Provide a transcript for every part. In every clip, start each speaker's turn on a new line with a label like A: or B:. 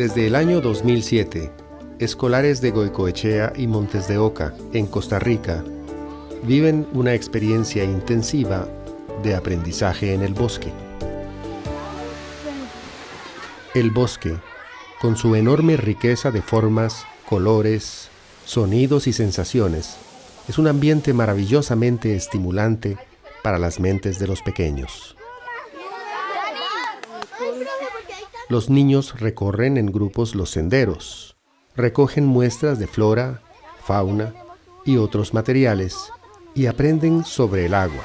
A: Desde el año 2007, escolares de Goicoechea y Montes de Oca, en Costa Rica, viven una experiencia intensiva de aprendizaje en el bosque. El bosque, con su enorme riqueza de formas, colores, sonidos y sensaciones, es un ambiente maravillosamente estimulante para las mentes de los pequeños. Los niños recorren en grupos los senderos, recogen muestras de flora, fauna y otros materiales y aprenden sobre el agua.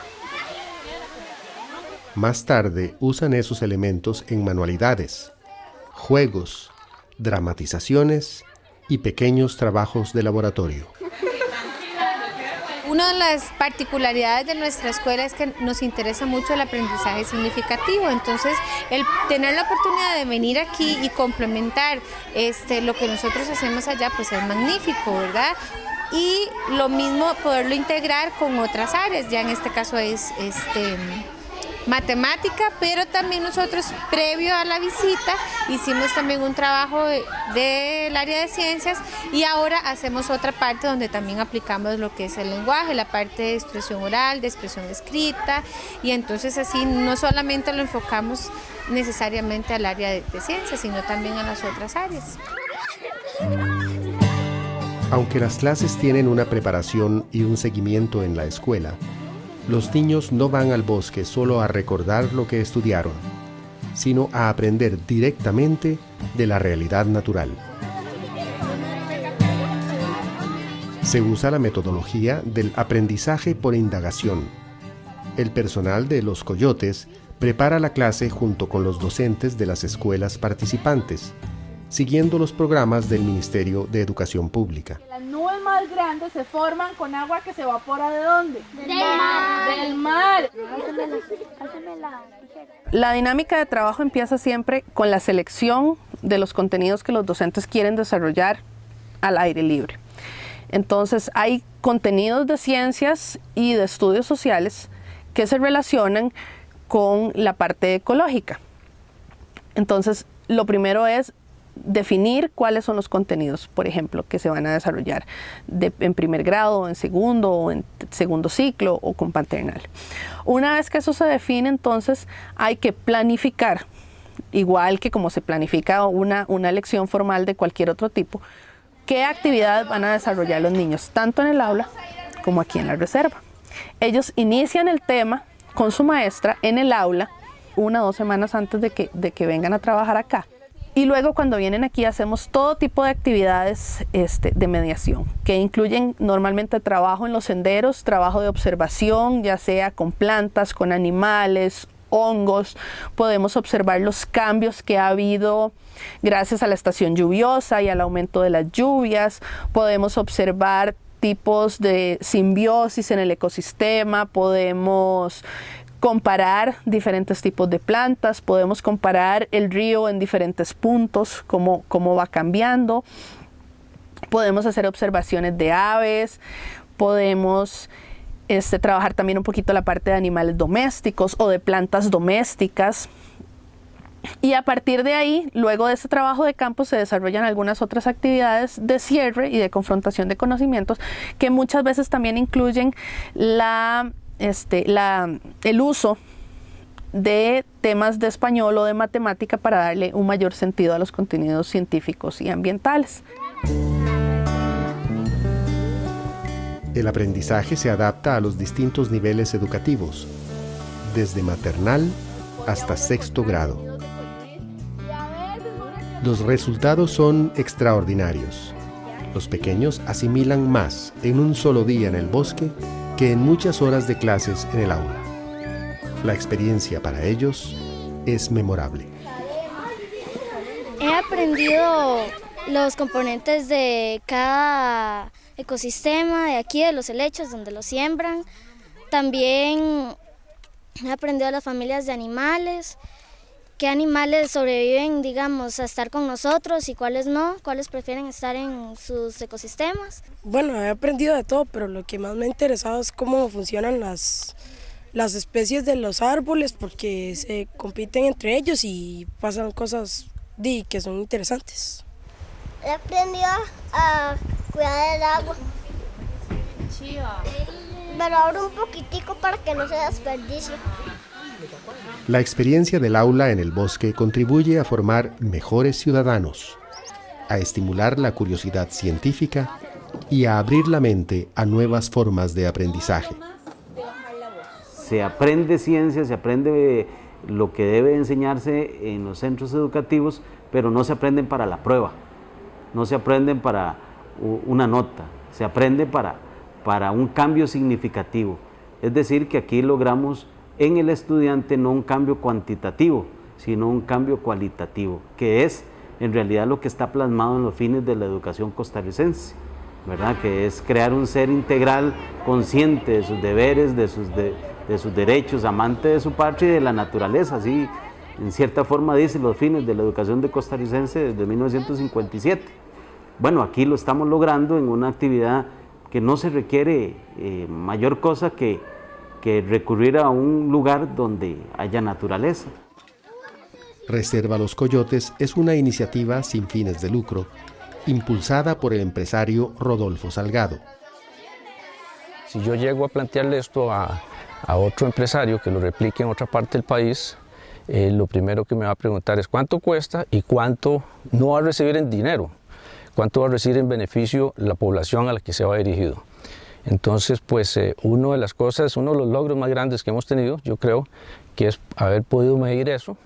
A: Más tarde usan esos elementos en manualidades, juegos, dramatizaciones y pequeños trabajos de laboratorio.
B: Una de las particularidades de nuestra escuela es que nos interesa mucho el aprendizaje significativo, entonces el tener la oportunidad de venir aquí y complementar lo que nosotros hacemos allá pues es magnífico, ¿verdad? Y lo mismo poderlo integrar con otras áreas, ya en este caso es matemática, pero también nosotros previo a la visita hicimos también un trabajo del área de ciencias y ahora hacemos otra parte donde también aplicamos lo que es el lenguaje, la parte de expresión oral, de expresión escrita, y entonces así no solamente lo enfocamos necesariamente al área de ciencias, sino también a las otras áreas.
A: Aunque las clases tienen una preparación y un seguimiento en la escuela, los niños no van al bosque solo a recordar lo que estudiaron, sino a aprender directamente de la realidad natural. Se usa la metodología del aprendizaje por indagación. El personal de Los Coyotes prepara la clase junto con los docentes de las escuelas participantes, siguiendo los programas del Ministerio de Educación Pública.
C: Las nubes más grandes se forman con agua que se evapora ¿de dónde? Del mar. Del mar.
D: La dinámica de trabajo empieza siempre con la selección de los contenidos que los docentes quieren desarrollar al aire libre. Entonces hay contenidos de ciencias y de estudios sociales que se relacionan con la parte ecológica. Entonces lo primero es definir cuáles son los contenidos, por ejemplo, que se van a desarrollar en primer grado, en segundo o en segundo ciclo o con paternal. Una vez que eso se define, entonces hay que planificar, igual que como se planifica una lección formal de cualquier otro tipo, qué actividades van a desarrollar los niños, tanto en el aula como aquí en la reserva. Ellos inician el tema con su maestra en el aula 1 o 2 semanas antes de que vengan a trabajar acá. Y luego cuando vienen aquí hacemos todo tipo de actividades de mediación, que incluyen normalmente trabajo en los senderos, trabajo de observación, ya sea con plantas, con animales, hongos. Podemos observar los cambios que ha habido gracias a la estación lluviosa y al aumento de las lluvias. Podemos observar tipos de simbiosis en el ecosistema, podemos comparar diferentes tipos de plantas, podemos comparar el río en diferentes puntos, cómo va cambiando, podemos hacer observaciones de aves, podemos trabajar también un poquito la parte de animales domésticos o de plantas domésticas. Y a partir de ahí, luego de ese trabajo de campo, se desarrollan algunas otras actividades de cierre y de confrontación de conocimientos que muchas veces también incluyen el uso de temas de español o de matemática para darle un mayor sentido a los contenidos científicos y ambientales.
A: El aprendizaje se adapta a los distintos niveles educativos, desde maternal hasta 6º grado. Los resultados son extraordinarios. Los pequeños asimilan más en un solo día en el bosque que en muchas horas de clases en el aula. La experiencia para ellos es memorable.
E: He aprendido los componentes de cada ecosistema, de aquí, de los helechos, donde los siembran. También he aprendido las familias de animales, qué animales sobreviven, digamos, a estar con nosotros y cuáles no, cuáles prefieren estar en sus ecosistemas.
F: Bueno, he aprendido de todo, pero lo que más me ha interesado es cómo funcionan las especies de los árboles, porque se compiten entre ellos y pasan cosas que son interesantes.
G: He aprendido a cuidar el agua. Pero ahora un poquitico para que no se desperdicie.
A: La experiencia del aula en el bosque contribuye a formar mejores ciudadanos, a estimular la curiosidad científica y a abrir la mente a nuevas formas de aprendizaje.
H: Se aprende ciencia, se aprende lo que debe enseñarse en los centros educativos, pero no se aprenden para la prueba, no se aprenden para una nota, se aprende para un cambio significativo. Es decir, que aquí logramos en el estudiante no un cambio cuantitativo, sino un cambio cualitativo, que es en realidad lo que está plasmado en los fines de la educación costarricense, ¿verdad? Que es crear un ser integral, consciente de sus deberes, de sus derechos, amante de su patria y de la naturaleza. Así, en cierta forma, dice los fines de la educación de costarricense desde 1957. Bueno, aquí lo estamos logrando en una actividad que no se requiere mayor cosa que recurrir a un lugar donde haya naturaleza.
A: Reserva Los Coyotes es una iniciativa sin fines de lucro, impulsada por el empresario Rodolfo Salgado.
I: Si yo llego a plantearle esto a otro empresario que lo replique en otra parte del país, lo primero que me va a preguntar es cuánto cuesta y cuánto no va a recibir en dinero, cuánto va a recibir en beneficio la población a la que se va dirigido. Entonces, pues uno de los logros más grandes que hemos tenido, yo creo, que es haber podido medir eso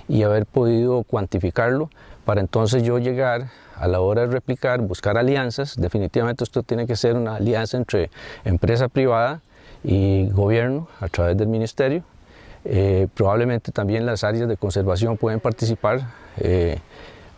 I: y haber podido cuantificarlo para entonces yo llegar a la hora de replicar, buscar alianzas. Definitivamente esto tiene que ser una alianza entre empresa privada y gobierno a través del ministerio. Probablemente también las áreas de conservación pueden participar,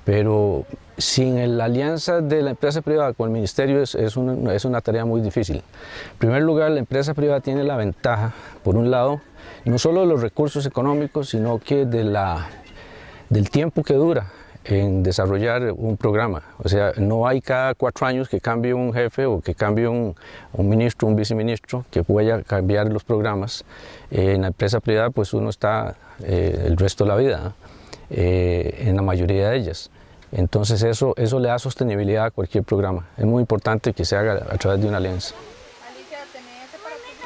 I: pero sin la alianza de la empresa privada con el ministerio es una tarea muy difícil. En primer lugar, la empresa privada tiene la ventaja, por un lado, no solo de los recursos económicos, sino que del tiempo que dura en desarrollar un programa. O sea, no hay cada 4 años que cambie un jefe o que cambie un ministro, un viceministro, que pueda cambiar los programas. En la empresa privada, pues uno está el resto de la vida, en la mayoría de ellas. Entonces eso le da sostenibilidad a cualquier programa. Es muy importante que se haga a través de una alianza.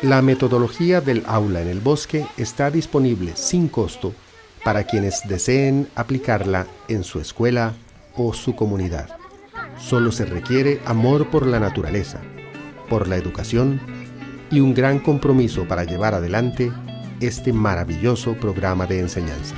A: La metodología del aula en el bosque está disponible sin costo para quienes deseen aplicarla en su escuela o su comunidad. Solo se requiere amor por la naturaleza, por la educación y un gran compromiso para llevar adelante este maravilloso programa de enseñanza.